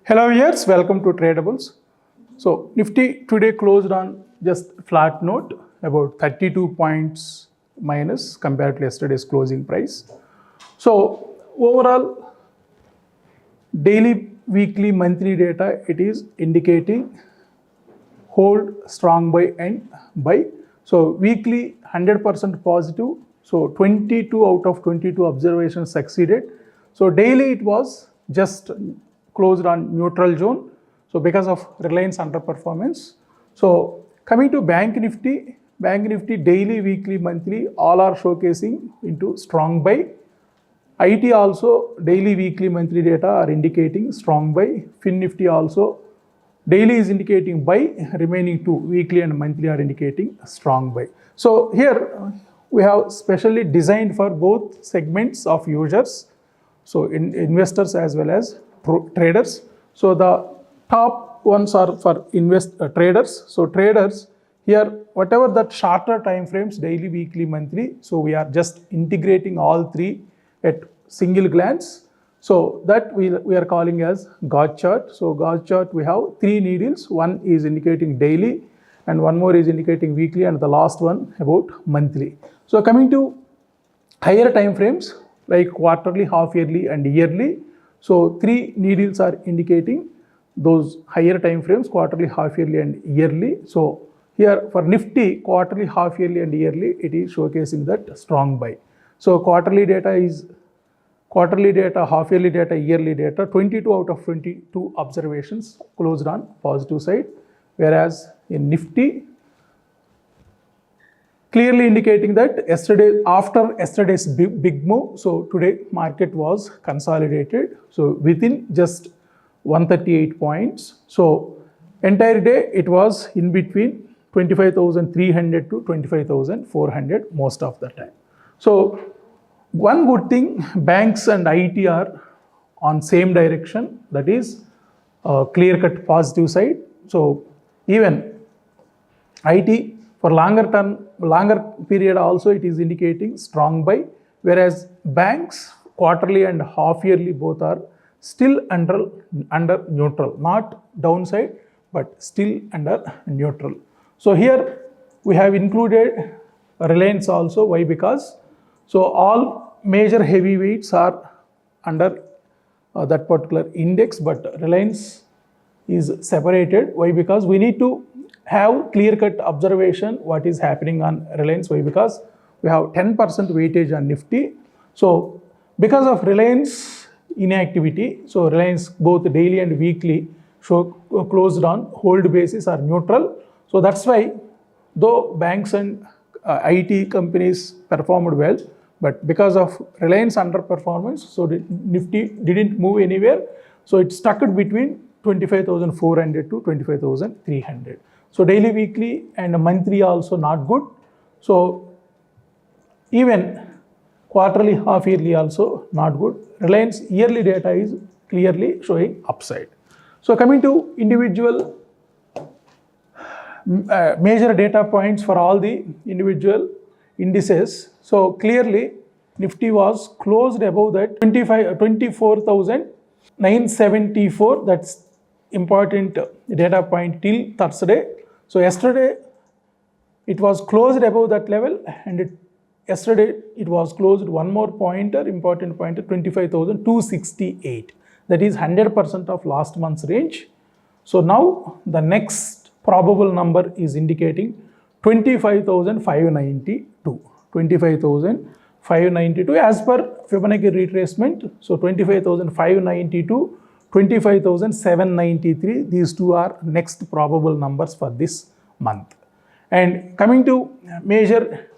Hello viewers, welcome to Tradabulls. So Nifty today closed on just flat note, about 32 points minus compared to yesterday's closing price. So overall, daily, weekly, monthly data, it is indicating hold, strong buy and buy. So weekly 100% positive. So 22 out of 22 observations succeeded. So daily it was just closed on neutral zone. So because of Reliance underperformance. So coming to Banknifty daily, weekly, monthly, all are showcasing into strong buy. IT also daily, weekly, monthly data are indicating strong buy. Nifty also daily is indicating buy, remaining two weekly and monthly are indicating strong buy. So here we have specially designed for both segments of users, so investors as well as traders. So the top ones are for traders. So traders here, whatever that shorter time frames, daily, weekly, monthly, so we are just integrating all three at single glance. So that we are calling as Gauge chart. So Gauge chart, we have three needles. One is indicating daily and one more is indicating weekly and the last one about monthly. So coming to higher time frames like quarterly, half yearly and yearly. So three needles are indicating those higher time frames, quarterly, half yearly and yearly. So here for Nifty, quarterly, half yearly and yearly, it is showcasing that strong buy. So quarterly data, half yearly data, yearly data, 22 out of 22 observations closed on positive side. Whereas in Nifty, clearly indicating that after yesterday's big move, so today market was consolidated. So within just 138 points. So entire day it was in between 25,300 to 25,400 most of the time. So one good thing, banks and IT are on same direction, that is clear-cut positive side. So even IT for longer period also it is indicating strong buy, whereas banks quarterly and half yearly both are still under neutral, not downside but still under neutral. So here we have included Reliance also. Why? Because so all major heavyweights are under that particular index, but Reliance is separated. Why? Because we need to have clear-cut observation what is happening on Reliance. Why? Because we have 10% weightage on Nifty. So because of Reliance inactivity, so Reliance both daily and weekly closed on hold basis or neutral. So that's why though banks and IT companies performed well, but because of Reliance underperformance, so the Nifty didn't move anywhere. So it stuck between 25,400 to 25,300. So daily, weekly and monthly also not good. So even quarterly, half yearly also not good. Reliance yearly data is clearly showing upside. So coming to individual major data points for all the individual indices. So clearly Nifty was closed above that 24,974. That's important data point till Thursday. So yesterday it was closed above that level, and yesterday it was closed one more important pointer, 25,268. That is 100% of last month's range. So now the next probable number is indicating 25,592. 25,592 as per Fibonacci retracement. So 25,592, 25,793. These two are next probable numbers for this month. And coming to major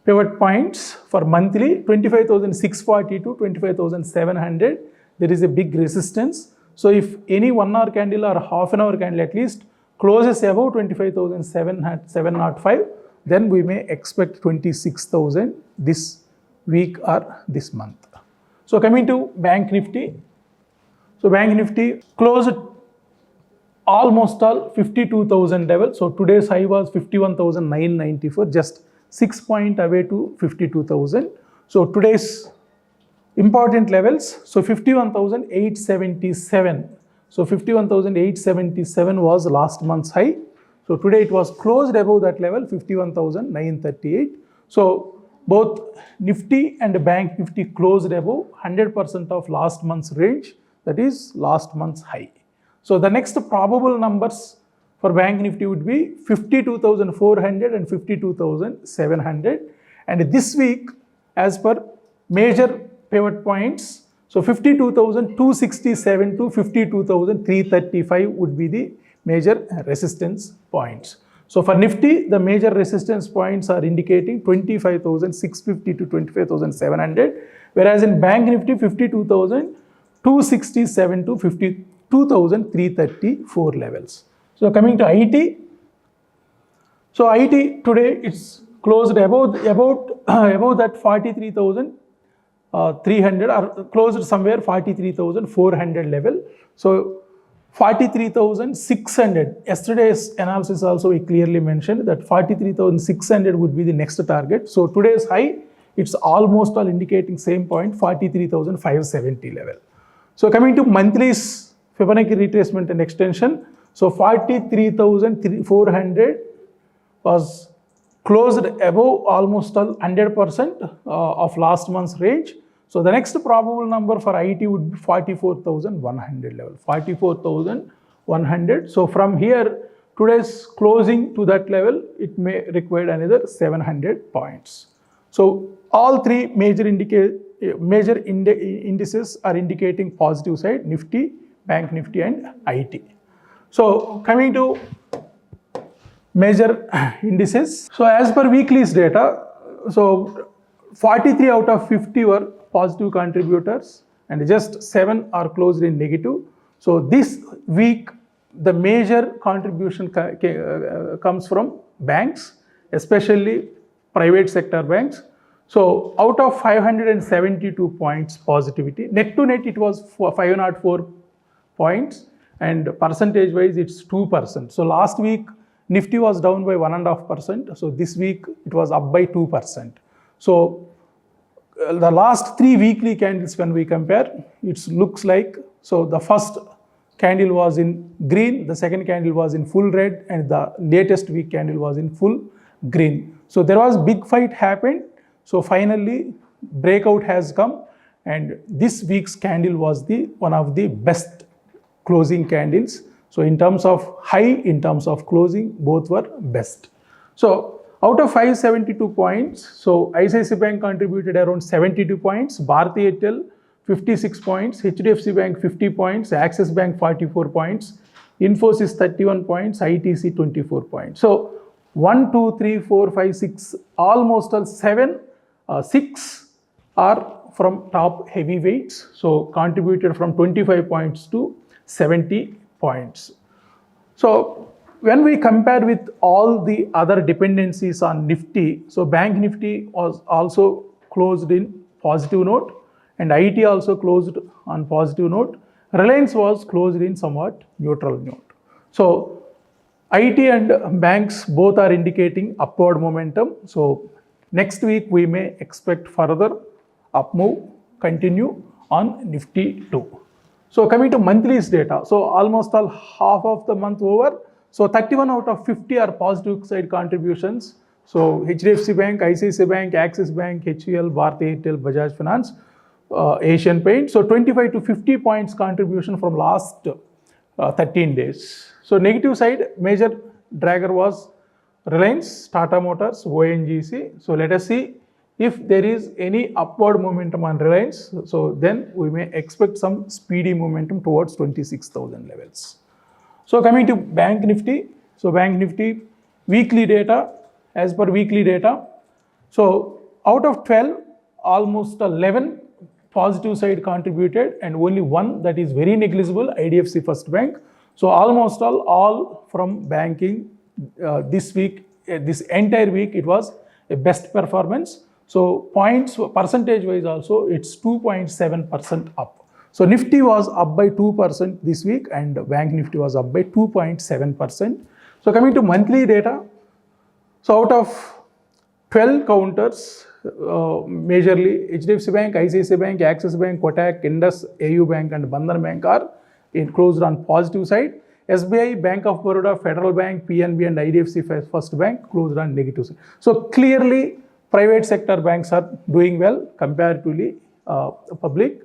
pivot points for monthly, 25,642, 25,700. There is a big resistance. So if any 1 hour candle or half an hour candle at least closes above 25,705, then we may expect 26,000 this week or this month. So coming to Banknifty. So Banknifty closed almost all 52,000 level. So today's high was 51,994, just 6 points away to 52,000. So today's important levels, so 51,877. So 51,877 was last month's high. So today it was closed above that level, 51,938. So both Nifty and Bank Nifty closed above 100% of last month's range, that is last month's high. So the next probable numbers for Bank Nifty would be 52,400 and 52,700. And this week, as per major pivot points, so 52,267 to 52,335 would be the major resistance points. So for Nifty, the major resistance points are indicating 25,650 to 25,700, whereas in Bank Nifty, 52,267 to 52,334 levels. So coming to IT, so IT today it's closed about that 43,300 or closed somewhere 43,400 level. So 43,600, yesterday's analysis also we clearly mentioned that 43,600 would be the next target. So today's high, it's almost all indicating same point, 43,570 level. So coming to monthly's Fibonacci retracement and extension, so 43,400 was closed above almost all 100% of last month's range. So the next probable number for IT would be 44,100 level, 44,100. So from here, today's closing to that level, it may require another 700 points. So all three major indices are indicating positive side, Nifty, Bank Nifty and IT. So coming to major indices. So as per weekly's data, so 43 out of 50 were positive contributors and just 7 are closed in negative. So this week, the major contribution comes from banks, especially private sector banks. So out of 572 points positivity, net to net it was 504 points and percentage wise it's 2%. So last week Nifty was down by 1.5%. So this week it was up by 2%. So the last 3 weekly candles when we compare, it looks like, so the first candle was in green, the second candle was in full red and the latest week candle was in full green. So there was big fight happened. So finally breakout has come and this week's candle was one of the best closing candles. So in terms of high, in terms of closing, both were best. So out of 572 points, so ICICI Bank contributed around 72 points, Bharti Airtel 56 points, HDFC Bank 50 points, Axis Bank 44 points, Infosys 31 points, ITC 24 points. So 1, 2, 3, 4, 5, 6, almost all 6 are from top heavyweights. So contributed from 25 points to 70 points. So when we compare with all the other dependencies on Nifty, so Bank Nifty was also closed in positive note and IT also closed on positive note. Reliance was closed in somewhat neutral note. So IT and banks both are indicating upward momentum. So next week we may expect further up move continue on Nifty too. So coming to monthly's data, so almost all half of the month over. So 31 out of 50 are positive side contributions. So HDFC Bank, ICICI Bank, Axis Bank, HUL, Bharti Airtel, Bajaj Finance, Asian Paint. So 25 to 50 points contribution from last 13 days. So negative side, major dragger was Reliance, Tata Motors, ONGC. So let us see if there is any upward momentum on Reliance. So then we may expect some speedy momentum towards 26,000 levels. So coming to Bank Nifty, so Bank Nifty weekly data, as per weekly data, so out of 12, almost 11 positive side contributed and only 1 that is very negligible, IDFC First Bank. So almost all from banking this week, this entire week it was a best performance. So points percentage wise also it's 2.7% up. So Nifty was up by 2% this week and Bank Nifty was up by 2.7%. So coming to monthly data, so out of 12 counters, majorly HDFC Bank, ICICI Bank, Axis Bank, Kotak, Indus, AU Bank and Bandhan Bank are it closed on positive side. SBI, Bank of Baroda, Federal Bank, PNB and IDFC First Bank closed on negative side. So clearly private sector banks are doing well comparatively public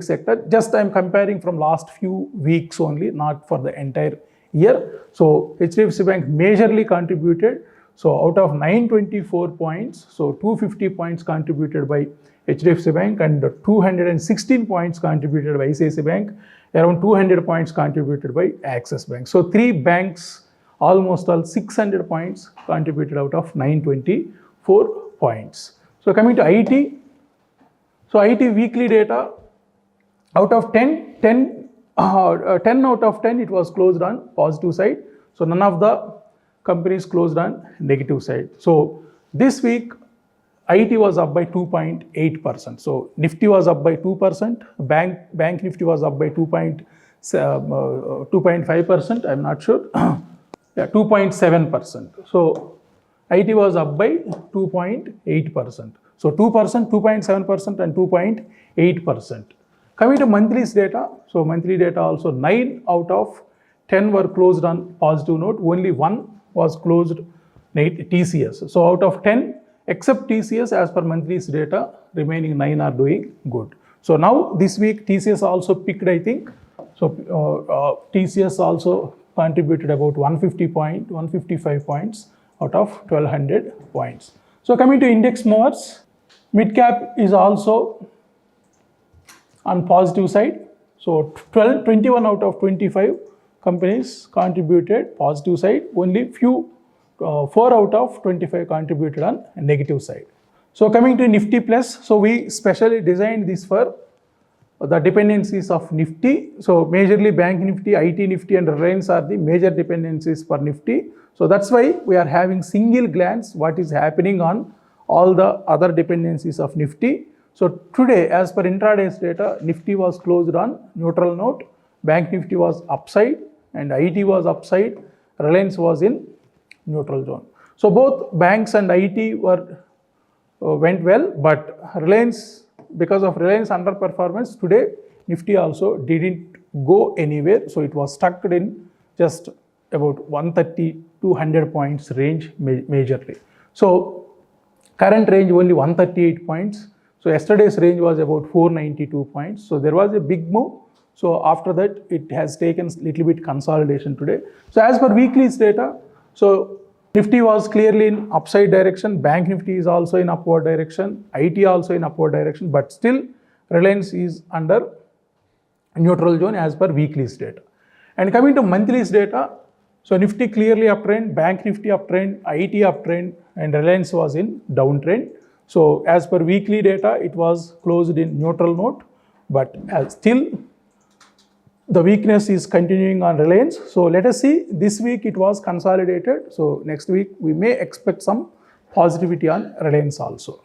sector. Just I am comparing from last few weeks only, not for the entire year. So HDFC Bank majorly contributed. So out of 924 points, so 250 points contributed by HDFC Bank and 216 points contributed by ICICI Bank, around 200 points contributed by Axis Bank. So three banks, almost all 600 points contributed out of 924 points. So coming to IT, so IT weekly data, out of 10 out of 10 it was closed on positive side. So none of the companies closed on negative side. So this week IT was up by 2.8%. So Nifty was up by 2%, Banknifty was up by 2.5%, I'm not sure. Yeah, 2.7%. So IT was up by 2.8%. So 2%, 2.7% and 2.8%. Coming to monthly's data, so monthly data also 9 out of 10 were closed on positive note, only 1 was closed TCS. So out of 10, except TCS, as per monthly's data, remaining 9 are doing good. So now this week TCS also picked, I think. So TCS also contributed about 155 points out of 1200 points. So coming to index movers, mid cap is also on positive side. So 21 out of 25 companies contributed positive side. Only 4 out of 25 contributed on negative side. So coming to Nifty Plus, so we specially designed this for the dependencies of Nifty. So majorly Banknifty, IT Nifty and Reliance are the major dependencies for Nifty. So that's why we are having single glance what is happening on all the other dependencies of Nifty. So today, as per intraday's data, Nifty was closed on neutral note, Banknifty was upside and IT was upside, Reliance was in neutral zone. So both banks and IT went well, but Reliance, because of Reliance underperformance today, Nifty also didn't go anywhere. So it was stuck in just about 130 to 100 points range majorly. So current range only 138 points. So yesterday's range was about 492 points. So there was a big move. So after that, it has taken a little bit consolidation today. So as per weekly's data, so Nifty was clearly in upside direction, Bank Nifty is also in upward direction, IT also in upward direction, but still Reliance is under neutral zone as per weekly's data. And coming to monthly's data, so Nifty clearly uptrend, Bank Nifty uptrend, IT uptrend, and Reliance was in downtrend. So as per weekly data, it was closed in neutral note, but still the weakness is continuing on Reliance. So let us see, this week it was consolidated. So next week we may expect some positivity on Reliance also.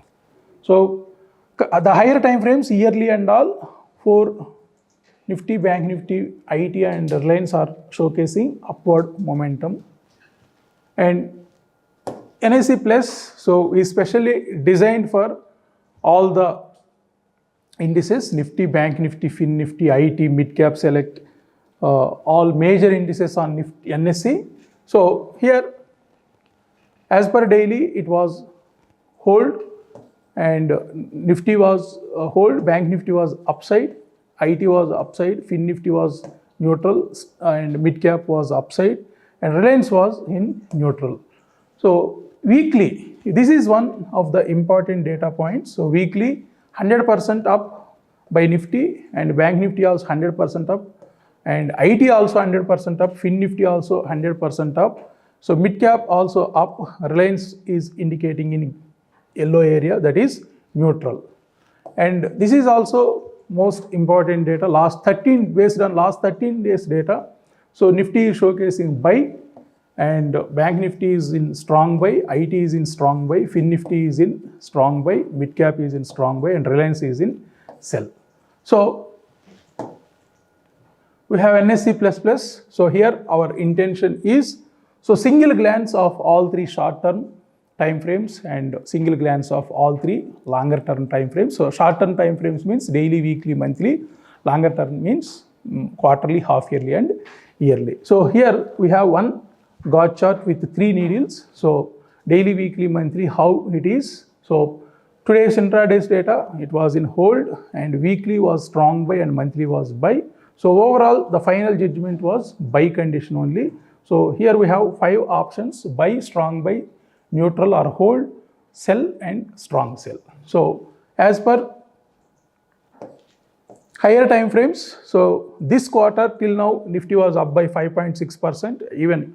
So the higher time frames, yearly and all, for Nifty, Bank Nifty, IT and Reliance are showcasing upward momentum. And NSE Plus, so we specially designed for all the indices, Nifty, Bank Nifty, Fin Nifty, IT, Mid Cap Select, all major indices on Nifty, NSE. So here, as per daily, it was hold and Nifty was hold, Bank Nifty was upside, IT was upside, Fin Nifty was neutral and Mid Cap was upside and Reliance was in neutral. So weekly, this is one of the important data points. So weekly, 100% up by Nifty and Bank Nifty also 100% up and IT also 100% up, Fin Nifty also 100% up. So mid cap also up, Reliance is indicating in yellow area, that is neutral. And this is also most important data, based on last 13 days data. So Nifty is showcasing buy and Bank Nifty is in strong buy, IT is in strong buy, Fin Nifty is in strong buy, Mid Cap is in strong buy and Reliance is in sell. So we have NSE++. So here our intention is, so single glance of all three short-term time frames and single glance of all three longer term time frames. So short-term time frames means daily, weekly, monthly. Longer term means quarterly, half yearly and yearly. So here we have one God chart with 3 needles. So daily, weekly, monthly, how it is. So today's intraday's data, it was in hold, and weekly was strong buy and monthly was buy. So overall, the final judgment was buy condition only. So here we have 5 options: buy, strong buy, neutral or hold, sell and strong sell. So as per higher time frames, so this quarter till now Nifty was up by 5.6%, even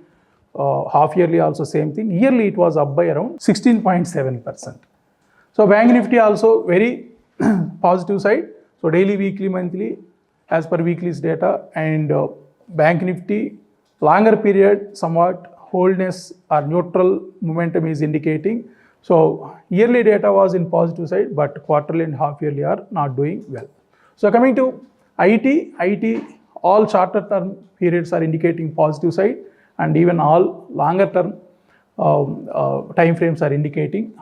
half yearly also same thing. Yearly it was up by around 16.7%. So Banknifty also very positive side. So daily, weekly, monthly as per weekly's data, and Banknifty longer period somewhat holdness or neutral momentum is indicating. So yearly data was in positive side, but quarterly and half yearly are not doing well. So coming to IT, all shorter term periods are indicating positive side, and even all longer term time frames are indicating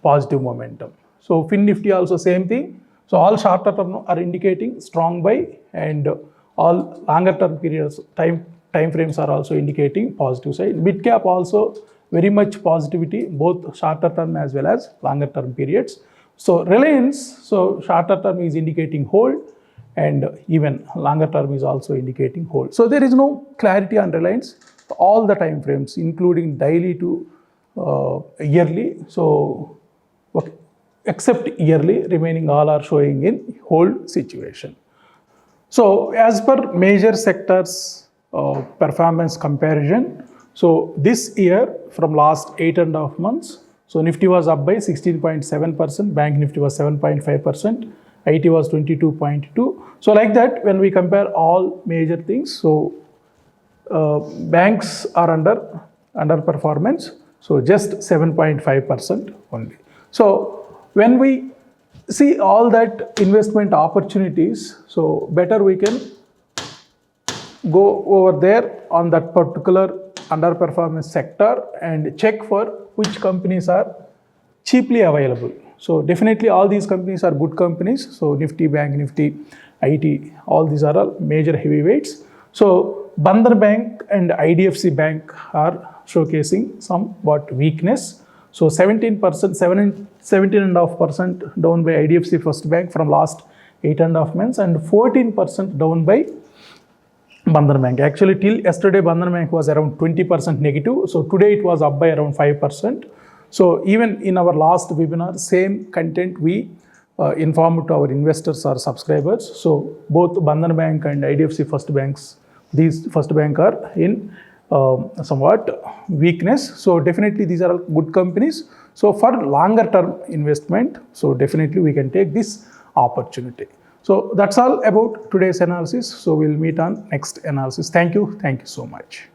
positive momentum. So Nifty also same thing. So all shorter term are indicating strong buy, and all longer term periods time frames are also indicating positive side. Mid cap also very much positivity, both shorter term as well as longer term periods. So Reliance, so shorter term is indicating hold, and even longer term is also indicating hold. So there is no clarity on Reliance, all the time frames including daily to yearly. So okay, except yearly, remaining all are showing in hold situation. So as per major sectors performance comparison, so this year from last 8.5 months, so Nifty was up by 16.7%, Bank Nifty was 7.5%, IT was 22.2. So like that, when we compare all major things, so banks are underperformance, so just 7.5% only. So when we see all that investment opportunities, so better we can go over there on that particular underperformance sector and check for which companies are cheaply available. So definitely all these companies are good companies. So Nifty, Bank Nifty, IT, all these are all major heavyweights. So Bandhan Bank and IDFC Bank are showcasing somewhat weakness. So 17.5% down by IDFC First Bank from last 8.5 months, and 14% down by Bandhan Bank. Actually till yesterday Bandhan Bank was around 20% negative. So today it was up by around 5%. So even in our last webinar, same content we informed to our investors or subscribers. So both Bandhan Bank and IDFC First Banks, these First Bank are in somewhat weakness. So definitely these are good companies. So for longer term investment, so definitely we can take this opportunity. So that's all about today's analysis. So we'll meet on next analysis. Thank you so much.